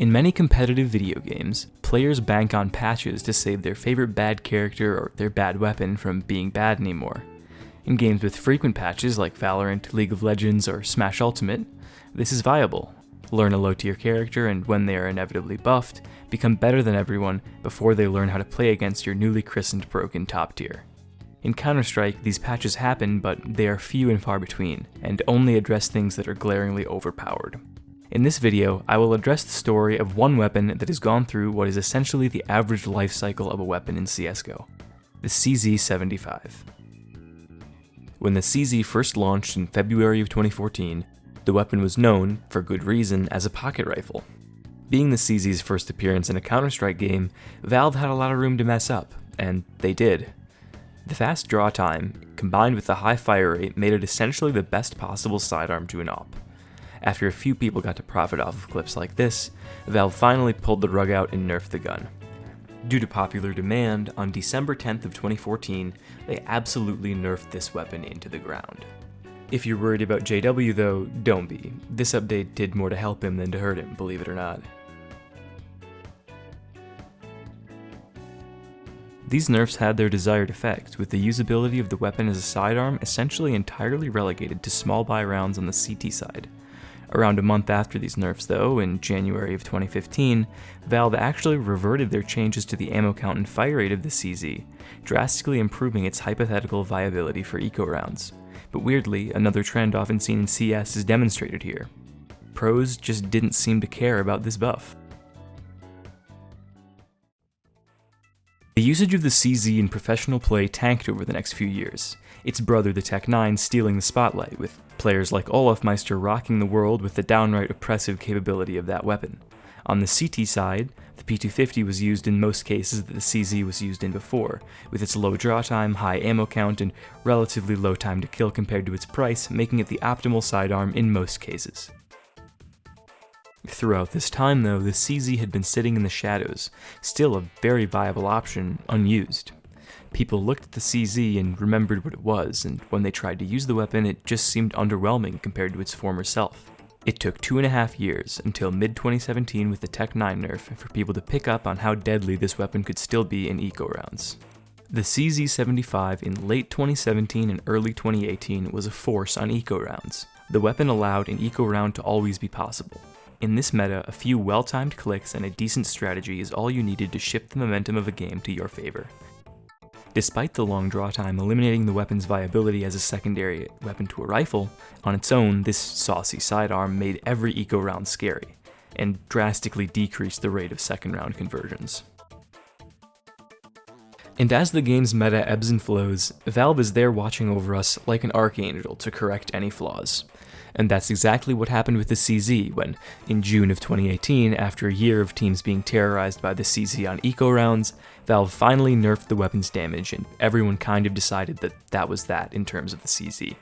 In many competitive video games, players bank on patches to save their favorite bad character or their bad weapon from being bad anymore. In games with frequent patches like Valorant, League of Legends, or Smash Ultimate, this is viable. Learn a low-tier character, and when they are inevitably buffed, become better than everyone before they learn how to play against your newly christened broken top tier. In Counter-Strike, these patches happen, but they are few and far between, and only address things that are glaringly overpowered. In this video, I will address the story of one weapon that has gone through what is essentially the average life cycle of a weapon in CSGO, the CZ75. When the CZ first launched in February of 2014, the weapon was known, for good reason, as a pocket rifle. Being the CZ's first appearance in a Counter-Strike game, Valve had a lot of room to mess up, and they did. The fast draw time, combined with the high fire rate, made it essentially the best possible sidearm to an op. After a few people got to profit off of clips like this, Valve finally pulled the rug out and nerfed the gun. Due to popular demand, on December 10th of 2014, they absolutely nerfed this weapon into the ground. If you're worried about JW though, don't be. This update did more to help him than to hurt him, believe it or not. These nerfs had their desired effect, with the usability of the weapon as a sidearm essentially entirely relegated to small buy rounds on the CT side. Around a month after these nerfs though, in January of 2015, Valve actually reverted their changes to the ammo count and fire rate of the CZ, drastically improving its hypothetical viability for eco rounds. But weirdly, another trend often seen in CS is demonstrated here. Pros just didn't seem to care about this buff. The usage of the CZ in professional play tanked over the next few years, its brother the Tech-9 stealing the spotlight, with players like Olafmeister rocking the world with the downright oppressive capability of that weapon. On the CT side, the P250 was used in most cases that the CZ was used in before, with its low draw time, high ammo count, and relatively low time to kill compared to its price, making it the optimal sidearm in most cases. Throughout this time though, the CZ had been sitting in the shadows, still a very viable option, unused. People looked at the CZ and remembered what it was, and when they tried to use the weapon, it just seemed underwhelming compared to its former self. It took 2.5 years, until mid-2017 with the Tech-9 nerf, for people to pick up on how deadly this weapon could still be in eco rounds. The CZ75 in late 2017 and early 2018 was a force on eco rounds. The weapon allowed an eco round to always be possible. In this meta, a few well-timed clicks and a decent strategy is all you needed to shift the momentum of a game to your favor. Despite the long draw time eliminating the weapon's viability as a secondary weapon to a rifle, on its own, this saucy sidearm made every eco round scary, and drastically decreased the rate of second round conversions. And as the game's meta ebbs and flows, Valve is there watching over us like an archangel to correct any flaws. And that's exactly what happened with the CZ when, in June of 2018, after a year of teams being terrorized by the CZ on eco rounds, Valve finally nerfed the weapon's damage, and everyone kind of decided that that was that in terms of the CZ.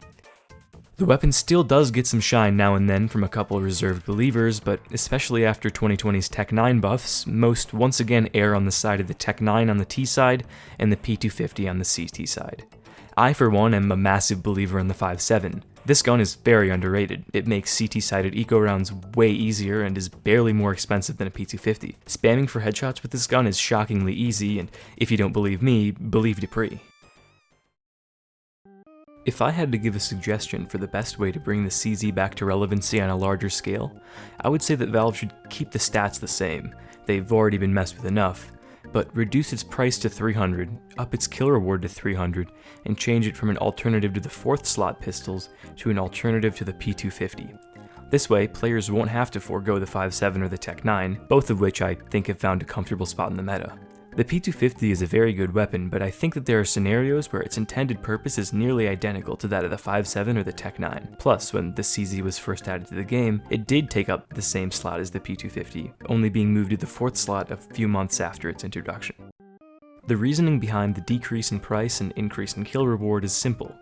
The weapon still does get some shine now and then from a couple reserved believers, but especially after 2020's Tech-9 buffs, most once again err on the side of the Tech-9 on the T side and the P250 on the CT side. I, for one, am a massive believer in the 5.7. This gun is very underrated. It makes CT-sided eco rounds way easier and is barely more expensive than a P250. Spamming for headshots with this gun is shockingly easy, and if you don't believe me, believe Dupree. If I had to give a suggestion for the best way to bring the CZ back to relevancy on a larger scale, I would say that Valve should keep the stats the same. They've already been messed with enough. But reduce its price to 300, up its kill reward to 300, and change it from an alternative to the 4th slot pistols to an alternative to the P250. This way, players won't have to forego the 5.7 or the Tech-9, both of which I think have found a comfortable spot in the meta. The P250 is a very good weapon, but I think that there are scenarios where its intended purpose is nearly identical to that of the 5.7 or the Tech-9. Plus, when the CZ was first added to the game, it did take up the same slot as the P250, only being moved to the 4th slot a few months after its introduction. The reasoning behind the decrease in price and increase in kill reward is simple.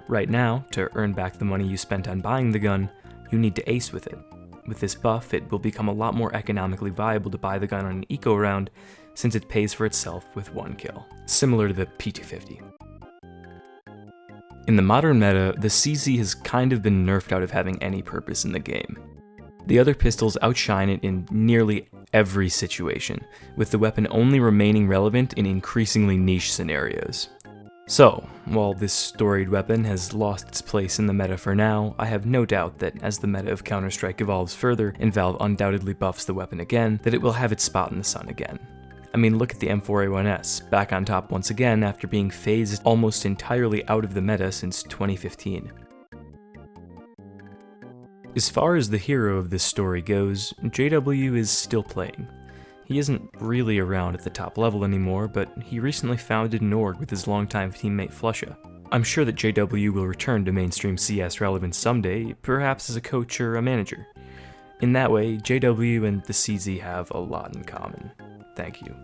Right now, to earn back the money you spent on buying the gun, you need to ace with it. With this buff, it will become a lot more economically viable to buy the gun on an eco round, since it pays for itself with one kill, similar to the P250. In the modern meta, the CZ has kind of been nerfed out of having any purpose in the game. The other pistols outshine it in nearly every situation, with the weapon only remaining relevant in increasingly niche scenarios. So, while this storied weapon has lost its place in the meta for now, I have no doubt that as the meta of Counter-Strike evolves further and Valve undoubtedly buffs the weapon again, that it will have its spot in the sun again. I mean, look at the M4A1S, back on top once again after being phased almost entirely out of the meta since 2015. As far as the hero of this story goes, JW is still playing. He isn't really around at the top level anymore, but he recently founded an org with his longtime teammate Flusha. I'm sure that JW will return to mainstream CS relevance someday, perhaps as a coach or a manager. In that way, JW and the CZ have a lot in common. Thank you.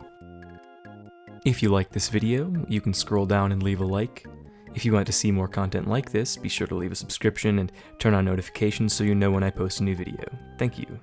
If you like this video, you can scroll down and leave a like. If you want to see more content like this, be sure to leave a subscription and turn on notifications so you know when I post a new video. Thank you.